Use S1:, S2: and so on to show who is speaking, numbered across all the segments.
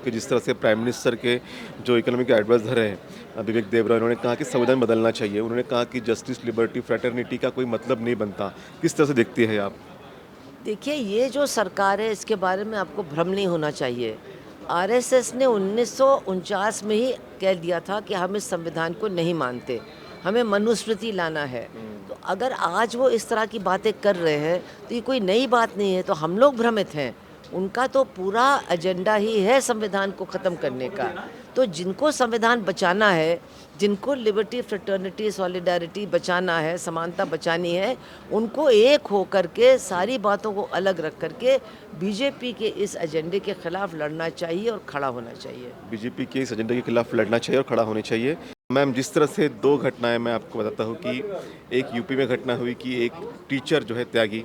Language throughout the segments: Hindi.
S1: कि जिस तरह से प्राइम मिनिस्टर के जो इकोनॉमिक एडवाइज़र हैं विवेक देवरा, उन्होंने कहा कि संविधान बदलना चाहिए। उन्होंने कहा कि जस्टिस, लिबर्टी, फ्रैटर्निटी का कोई मतलब नहीं बनता। किस तरह से देखती है आप?
S2: देखिए, ये जो सरकार है इसके बारे में आपको भ्रम नहीं होना चाहिए। आरएसएस ने 1949 में ही कह दिया था कि हम इस संविधान को नहीं मानते, हमें मनुस्मृति लाना है। तो अगर आज वो इस तरह की बातें कर रहे हैं, तो ये कोई नई बात नहीं है, तो हम लोग भ्रमित हैं। उनका तो पूरा एजेंडा ही है संविधान को ख़त्म करने का। तो जिनको संविधान बचाना है, जिनको लिबर्टी, फ्रेटर्निटी, सॉलिडारिटी बचाना है, समानता बचानी है, उनको एक हो करके सारी बातों को अलग रख करके बीजेपी के इस एजेंडे के खिलाफ लड़ना चाहिए और खड़ा होना चाहिए।
S1: बीजेपी के इस एजेंडे के खिलाफ लड़ना चाहिए और खड़ा होना चाहिए। मैम, जिस तरह से 2 घटनाएँ मैं आपको बताता हूँ कि एक यूपी में घटना हुई कि एक टीचर जो है त्यागी,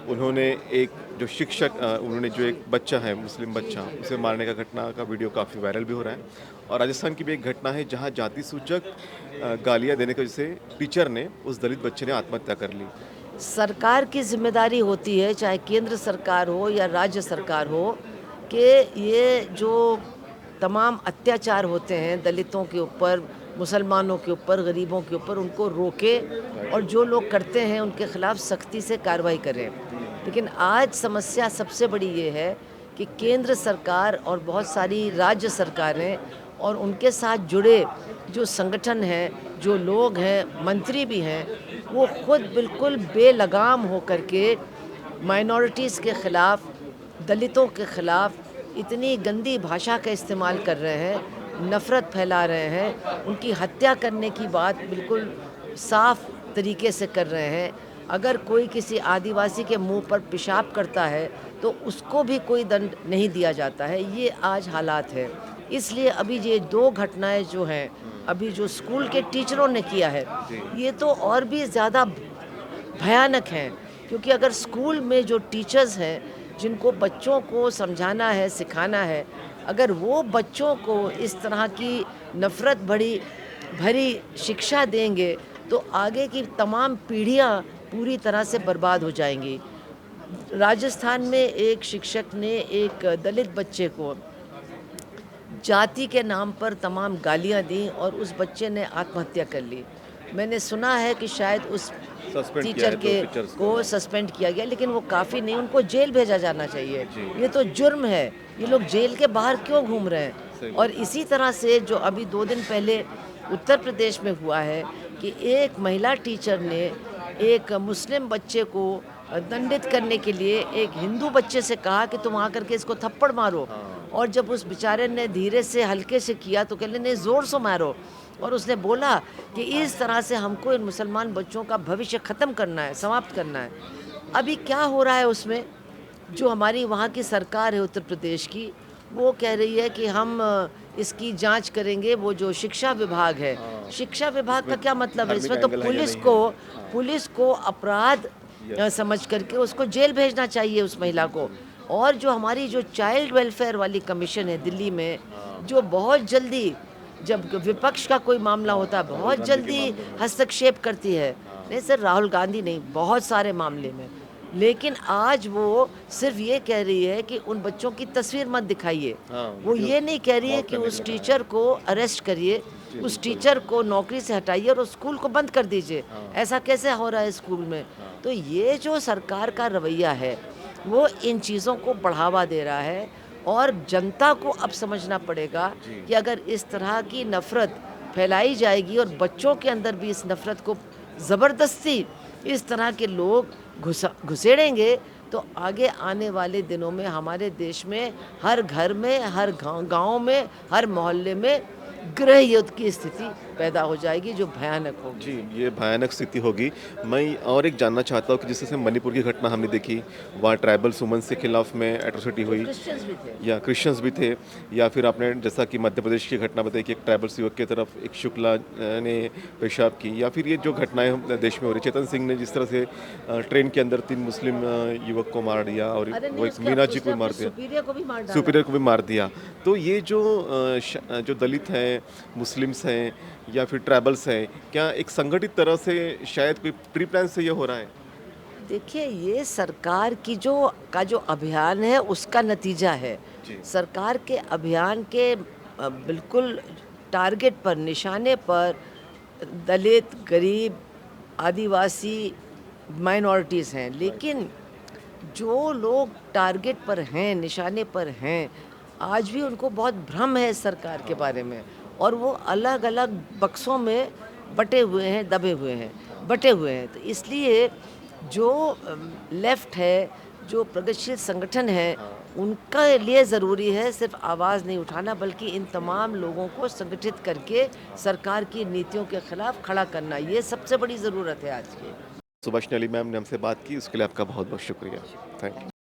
S1: उन्होंने एक जो शिक्षक उन्होंने जो एक बच्चा है, मुस्लिम बच्चा, उसे मारने का घटना का वीडियो काफ़ी वायरल भी हो रहा है। और राजस्थान की भी एक घटना है जहाँ जाति सूचक गालियाँ देने की वजह से टीचर ने, उस दलित बच्चे ने आत्महत्या कर ली।
S2: सरकार की ज़िम्मेदारी होती है, चाहे केंद्र सरकार हो या राज्य सरकार हो, कि ये जो तमाम अत्याचार होते हैं दलितों के ऊपर, मुसलमानों के ऊपर, गरीबों के ऊपर, उनको रोके और जो लोग करते हैं उनके खिलाफ सख्ती से कार्रवाई करें। लेकिन आज समस्या सबसे बड़ी ये है कि केंद्र सरकार और बहुत सारी राज्य सरकारें और उनके साथ जुड़े जो संगठन हैं, जो लोग हैं, मंत्री भी हैं, वो खुद बिल्कुल बेलगाम हो कर के माइनॉरिटीज़ के ख़िलाफ़, दलितों के ख़िलाफ़ इतनी गंदी भाषा का इस्तेमाल कर रहे हैं, नफ़रत फैला रहे हैं, उनकी हत्या करने की बात बिल्कुल साफ़ तरीके से कर रहे हैं। अगर कोई किसी आदिवासी के मुंह पर पेशाब करता है, तो उसको भी कोई दंड नहीं दिया जाता है। ये आज हालात है। इसलिए अभी ये 2 घटनाएँ जो हैं, अभी जो स्कूल के टीचरों ने किया है, ये तो और भी ज़्यादा भयानक हैं। क्योंकि अगर स्कूल में जो टीचर्स हैं, जिनको बच्चों को समझाना है, सिखाना है, अगर वो बच्चों को इस तरह की नफ़रत भरी शिक्षा देंगे, तो आगे की तमाम पीढ़ियाँ पूरी तरह से बर्बाद हो जाएँगी। राजस्थान में एक शिक्षक ने एक दलित बच्चे को जाति के नाम पर तमाम गालियाँ दी और उस बच्चे ने आत्महत्या कर ली। मैंने सुना है कि शायद उस
S1: सस्पेंड किया
S2: टीचर
S1: है 2
S2: के
S1: टीचर्स को।
S2: को सस्पेंड किया गया, लेकिन वो काफ़ी नहीं, उनको जेल भेजा जाना चाहिए।
S1: जी,
S2: ये तो जुर्म है। ये लोग जेल के बाहर क्यों घूम रहे
S1: सही
S2: हैं? और
S1: बात।
S2: इसी तरह से जो अभी 2 दिन पहले उत्तर प्रदेश में हुआ है कि एक महिला टीचर ने एक मुस्लिम बच्चे को दंडित करने के लिए एक हिंदू बच्चे से कहा कि तुम आकर के इसको थप्पड़ मारो।
S1: हाँ,
S2: और जब उस बेचारे ने धीरे से हल्के से किया तो कहने नहीं, ज़ोर से मारो। और उसने बोला कि इस तरह से हमको इन मुसलमान बच्चों का भविष्य ख़त्म करना है, समाप्त करना है। अभी क्या हो रहा है उसमें, जो हमारी वहाँ की सरकार है उत्तर प्रदेश की, वो कह रही है कि हम इसकी जांच करेंगे। वो जो शिक्षा विभाग है,
S1: हाँ।
S2: शिक्षा विभाग का
S1: इसमें
S2: क्या मतलब है?
S1: धार्मिक
S2: इसमें तो
S1: एंगल है या नहीं है? हाँ,
S2: पुलिस को अपराध
S1: यस।
S2: समझ करके उसको जेल भेजना चाहिए उस महिला को। और जो हमारी जो चाइल्ड वेलफेयर वाली कमीशन है दिल्ली में,
S1: हाँ,
S2: जो बहुत जल्दी जब विपक्ष का कोई मामला होता है,
S1: राहुल
S2: बहुत
S1: गांधी के
S2: जल्दी
S1: मामले में।
S2: हस्तक्षेप करती है।
S1: हाँ,
S2: नहीं सर, राहुल गांधी नहीं, बहुत सारे मामले में। लेकिन आज वो सिर्फ़ ये कह रही है कि उन बच्चों की तस्वीर मत दिखाइए।
S1: हाँ,
S2: वो
S1: वीडियो
S2: ये नहीं कह रही है
S1: मॉब
S2: कि
S1: करने के
S2: उस
S1: लिए कहा है।
S2: टीचर को अरेस्ट करिए,
S1: जी,
S2: उस
S1: बिल्कुल।
S2: टीचर को नौकरी से हटाइए और उस स्कूल को बंद कर दीजिए।
S1: हाँ,
S2: ऐसा कैसे हो रहा है स्कूल में?
S1: हाँ,
S2: तो ये जो सरकार का रवैया है, वो इन चीज़ों को बढ़ावा दे रहा है और जनता को अब समझना पड़ेगा
S1: जी।
S2: कि अगर इस तरह की नफ़रत फैलाई जाएगी और बच्चों के अंदर भी इस नफ़रत को ज़बरदस्ती इस तरह के लोग घुसेड़ेंगे, तो आगे आने वाले दिनों में हमारे देश में हर घर में, हर गाँव में, हर मोहल्ले में गृह युद्ध की स्थिति पैदा हो जाएगी, जो भयानक होगी।
S1: जी, ये भयानक स्थिति होगी। मैं और एक जानना चाहता हूँ कि जिस तरह से मणिपुर की घटना हमने देखी, वहाँ ट्राइबल्स वुमेन्स के खिलाफ में एट्रोसिटी
S2: वो
S1: हुई
S2: क्रिश्चियंस भी थे।
S1: या क्रिश्चियंस भी थे, या फिर आपने जैसा कि मध्य प्रदेश की घटना बताई कि एक ट्राइबल्स युवक की तरफ एक शुक्ला ने पेशाब की, या फिर ये जो घटनाएँ हम देश में हो रही, चेतन सिंह ने जिस तरह से ट्रेन के अंदर 3 मुस्लिम युवक को मार दिया और
S2: अरे नहीं,
S1: वो एक मीना जी को
S2: उसने
S1: भी
S2: अपने
S1: मार दिया,
S2: सुपीरियर को भी मार डाला।
S1: सुपीरियर को भी मार दिया। तो ये जो जो दलित हैं, मुस्लिम्स हैं या फिर ट्राइबल्स हैं, क्या एक संगठित तरह से शायद कोई प्री प्लान से ये हो रहा है?
S2: देखिए, ये सरकार की जो अभियान है उसका नतीजा है।
S1: जी।
S2: सरकार के अभियान के बिल्कुल टारगेट पर, निशाने पर दलित, गरीब, आदिवासी, माइनॉरिटीज़ हैं। लेकिन जो लोग टारगेट पर हैं, निशाने पर हैं, आज भी उनको बहुत भ्रम है इस सरकार के बारे में और वो अलग-अलग बक्सों में बँटे हुए हैं, दबे हुए हैं, बँटे हुए हैं। तो इसलिए जो लेफ़्ट है, जो प्रगतिशील संगठन है, उनके लिए ज़रूरी है सिर्फ़ आवाज़ नहीं उठाना, बल्कि इन तमाम लोगों को संगठित करके सरकार की नीतियों के खिलाफ़ खड़ा करना। ये सबसे बड़ी ज़रूरत है आज की।
S1: सुभाषिनी अली मैम ने हमसे बात की, उसके लिए आपका बहुत-बहुत शुक्रिया। Thank you.